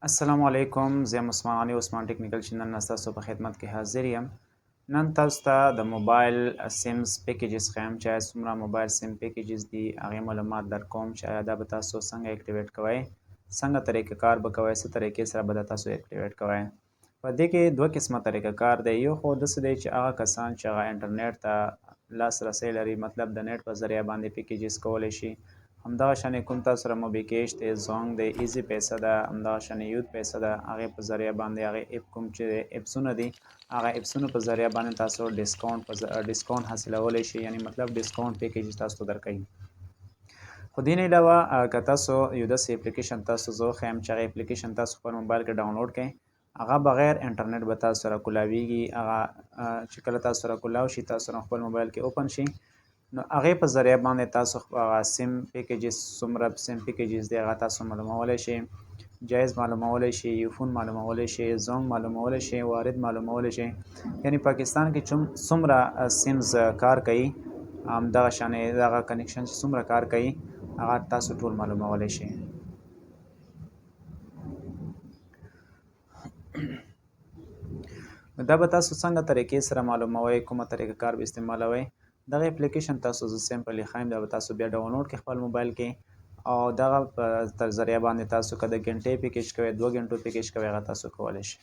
السلام علیکم، زه یم عثمان غني عثمان ټیکنیکل چینل نه ستاسو په خدمت کې حاضر یم. نن تاسو ته د موبایل سیمز پیکیجز ښیم چې څومره موبایل سیم پیکیجز دي هغې معلومات در کوم چې دا به تاسو څنګه اکټیویټ کوئ، څنګه طریقه کار به کوئ، څه طریقې سره به دا تاسو اکټیویټ کوئ. په دې کې دوه قسمه طریقه کار دی. یو خو داسې دی چې هغه کسان چې هغه انټرنیټ ته لاسرسی لري، مطلب د نیټ په ذریعه باندې پیکیجز کولی شي. همدغه شانې کوم تاسو سره موبیکیش دی، زونګ دی، ایزي پیسه ده، همدغه شانې یوت پیسه ده، هغې په ذریعه باندې هغې اپ کوم چې اپسونه دي هغه اپسونو په ذریعه باندې تاسو ډسکاونټ حاصلولی شئ، یعنی مطلب ډسکاونټ پیکیج تاسو ته درکوي. خو دې نه علاوه که تاسو یو داسې اپلیکیشن تاسو زه وښیم چې هغه اپلیکیشن تاسو خپل موبایل کې ډاونلوډ کړئ، هغه بغیر انټرنیټ به تاسو سره کولاویږي. هغه چې کله تاسو سره کولاو شي، تاسو سره خپل موبایل کې اوپن شي، نو هغې په ذریعه باندې تاسو هغه سیم پیکیجز څومره سیم پیکیجز دی هغه تاسو معلومولی شئ، جایز معلومولی شئ، یوفون معلومولی شئ، زونګ معلومولی شئ، وارد معلومولی شئ. یعنی پاکستان کې څومره سیمز کار کوي، همدغه شانې دغه کنیکشن چې څومره کار کوي هغه تاسو ټول معلومولی شئ. دا به تاسو څنګه طریقې سره معلوموئ، کومه طریقه کار به استعمالوئ. دغه اپلیکیشن تاسو زه سیمپلی ښیم، دا به تاسو بیا ډاونلوډ کړئ خپل موبایل کې، او دغه په ذریعه باندې تاسو که د ګنټې پیکیج کوئ، 2 ګنټو پیکیج کوئ، هغه تاسو کولی شئ.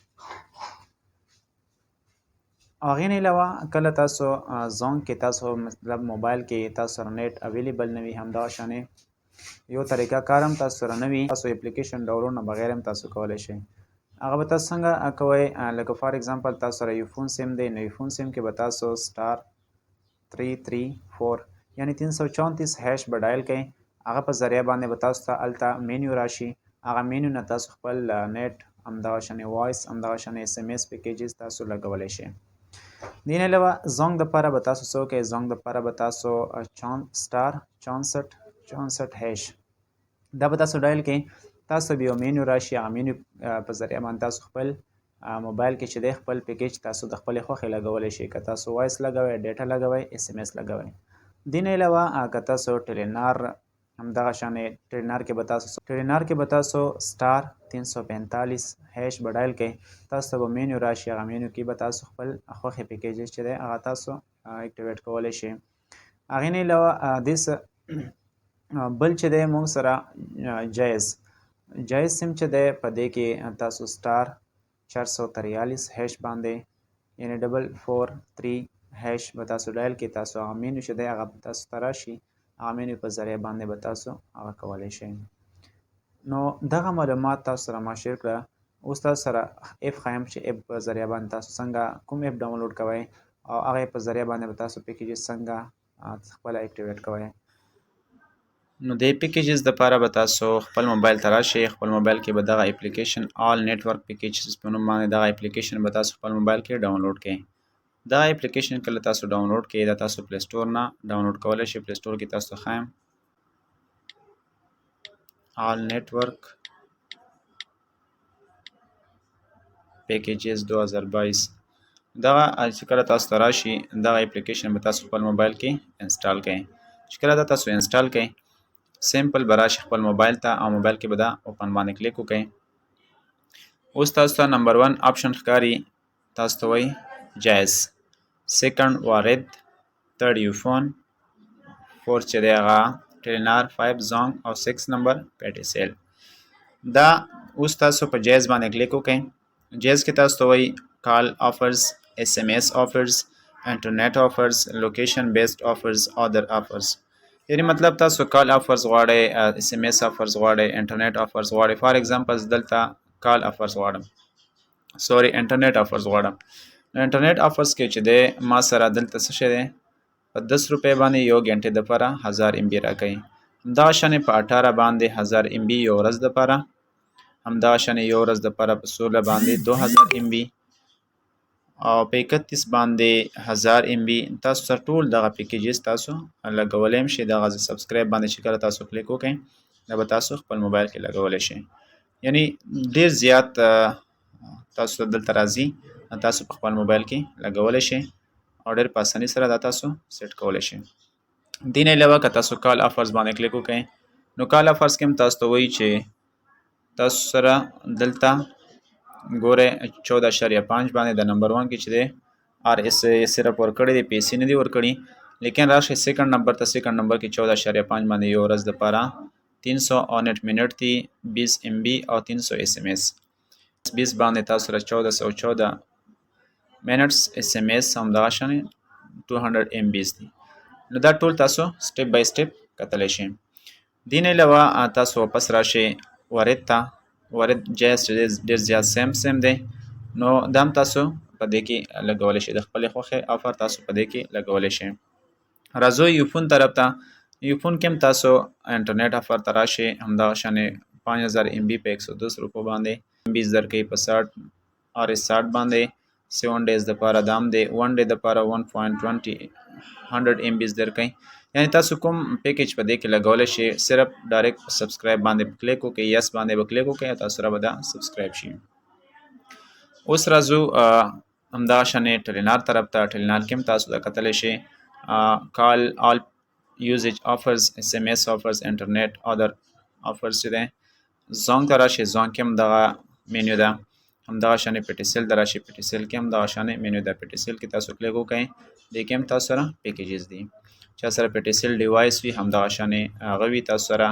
هغې نه علاوه کله تاسو زونګ کې تاسو مطلب موبایل کې تاسو سره نیټ اویلیبل نه وي، همدغه شانې یو طریقه کار هم تاسو سره نه وي، تاسو اپلیکیشن ډاونلوډ نه بغیر هم تاسو کولی شئ. هغه به تاسو څنګه کوئ، لکه فار ایگزامپل تاسو سره یوفون سیم دی، نو یوفون سیم کې به تاسو سټار 334 یعنی 334 هیش به ډایل کړئ، هغه په ذریعه باندې به تاسو ته هلته مینیو راشي، هغه مینیو نه تاسو خپل نیټ، همدغه شانې وایس، همدغه شانې اس ام اس پیکیجز تاسو لګولی شئ. دې نه علاوه زونګ دپاره به تاسو څه وکړئ، زونګ دپاره به تاسو سټار 64 هیش دا به تاسو ډایل کړئ، تاسو به یو مینیو راشي، هغه مینیو په ذریعه باندې تاسو خپل موبایل کې چې دی خپل پیکیج تاسو د خپلې خوښې لګولی شئ، که تاسو وایس لګوئ، ډیټا لګوئ، اس ام اس لګوئ. دې نه علاوه که تاسو ټیلینار، همدغه شانې ټیلینار کې به تاسو سټار 345 هیش به ډایل کړئ، تاسو ته به مینیو راشي، هغه مینیو کې به تاسو خپل خوښې پیکیجز چې دی هغه تاسو اکټیویټ کولی شئ. هغې نه علاوه دې بل چې دی موږ سره جایز سیم چې دی په دې کې تاسو سټار 443 هیش باندې یعنی 443 هیش به تاسو ډایل کې، تاسو هغه مینیو چې دی هغه تاسو ته راشي، هغه مینیو په ذریعه باندې به تاسو هغه کولی شئ. نو دغه معلومات تاسو سره ما شیر کړه. اوس تاسو سره اپ ښیم چې اپ په ذریعه باندې تاسو څنګه کوم اپ ډاونلوډ کوئ، او هغې په ذریعه باندې به تاسو پیکیجز څنګه خپله اکټیویټ کوئ. نو د پیکیجز دپاره به تاسو خپل موبایل ته راشئ، خپل موبایل کې به دغه اپلیکیشن آل نیټورک پیکیجز په نوم باندې دغه اپلیکیشن به تاسو خپل موبایل کې ډاونلوډ کړئ. دا اپلیکیشن کله تاسو ډاونلوډ کړئ، دا تاسو پلی سټور نه ډاونلوډ کولی شئ. پلی سټور کې تاسو ښیم آل نیټورک پیکیجز 2022، دغه چې کله تاسو ته راشي دغه اپلیکیشن به تاسو خپل موبایل کې انسټال کړئ. چې کله دا تاسو انسټال کړئ، سیمپل به راشي خپل موبایل ته، او موبایل کې به دا اوپن باندې کلیک وکړئ. اوس تاسو ته نمبر 1 آپشن ښکاري، تاسو ته وایي جایز، سیکنډ وارد، تھرډ یوفون، فورث چې دی هغه ټیلینار، 5 زونګ، او 6 نمبر پیټی سیل. دا اوس تاسو په جایز باندې کلیک وکړئ. جایز کې تاسو ته وایي کال آفرز، اس ام اس آفرز، انټرنیټ آفرز، لوکیشن بیسډ آفرز، ادر آفرز. یعنی مطلب تاسو کال آفرز غواړئ، اس ام اس آفرز غواړئ، انټرنیټ آفرز غواړئ. فار ایگزامپل دلته کال آفرز غواړم، انټرنیټ آفرز غواړم. نو انټرنیټ آفرز کې چې دی ما سره دلته څه شی دی، په 10 روپۍ باندې یو ګنټې دپاره 1000 ام بي راکوي. همدغه شانې په 18 باندې 1000 ام بي یو ورځ دپاره، همدغه شانې یو ورځ دپاره په 16 باندې 2000 ام بي، او په 31 باندې 1000 ام بي. تاسو سره ټول دغه پیکیجز تاسو لګولی هم شئ. دغه سبسکرایب باندې چې کله تاسو کلیک وکړئ، دا به تاسو خپل موبایل کې لګولی شئ. یعنی ډیر زیات تاسو دلته راځي، تاسو په خپل موبایل کې لګولی شئ، او ډیر په اسانۍ سره دا تاسو سیټ کولی شئ. دې نه علاوه که تاسو کال آفرز باندې کلیک وکړئ، نو کال آفرز کې هم تاسو ته وایي چې تاسو سره دلته ګوره 14.5 باندې د نمبر 1 کې چې دی آر اس صرف ورکړی دی پیسې نه دی ورکړي لیکن راشي سیکنډ نمبر ته سیکنډ نمبر کې 14.5 باندې یو ورځ د پاره 309 منټ دی 20 ام بی او 300 اس ام اس 20 باندې تاسو سره 1414 منټس اس ام اس هم دا شانه 200 ام بی دي نو دا ټول تاسو سټپ بای سټپ کتلی شئ دین علاوه تاسو واپس راشئ ورد ته ورد جایز ډېر زیات سیم دی نو دا هم تاسو په دې کې لګولی شئ د خپلې خوښې افر تاسو په دې کې لګولی شئ راځو یوفون طرف ته یوفون کې هم تاسو انټرنیټ افر ته راشئ همدغه شانې 5000 ام بي په 110 روپو باندې ام بي درکوي په 60 آر اس 60 باندې 7 ډیز دپاره دام دی 1 ډے دپاره 1.20 100 ام بي درکوي یعنی تاسو کوم پیکیج په دې کې لګولی شئ صرف ډایرکټ سبسکرایب باندې کلیک وکړئ یس باندې به کلیک وکړئ تاسو سره به دا سبسکرایب شي اوس راځو همدغه شانې ټلینار طرف ته ټلینار کې هم تاسو دا کتلی شئ کال آل یوزیج آفرز اس ام اس آفرز انټرنیټ ادر آفرز چې دی زونګ ته راشئ زونګ کې هم دغه مینیو ده همدغه شانې پیټیسل ته راشئ پیټیسل کې هم دغه شانې مینیو ده پیټیسل کې تاسو کلیک وکړئ دې کې هم تاسو سره پیکیجز دي چا سره پیټیسل ډیوایس وي همدغه شانې هغه وي تاسو سره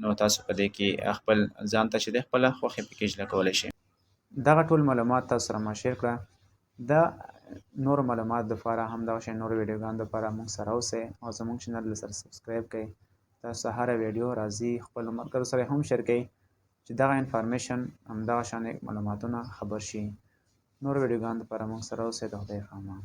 نو تاسو په دې کې خپل ځان ته چې دی خپله خوښې پیکیج لګولی شئ دغه ټول معلومات تاسو سره ما شیر کړه د نور معلومات دپاره همدغه شی نور ویډیوګانو دپاره موږ سره اوسئ او زموږ چینل سره سبسکرایب کړئ تاسو هره ویډیو راځي خپلو ملګرو سره هم شیر کړئ چې دغه انفارمیشن همدغه شانې معلوماتونه خبر شي نور ویډیوګانو دپاره موږ سره اوسئ د خدای په امان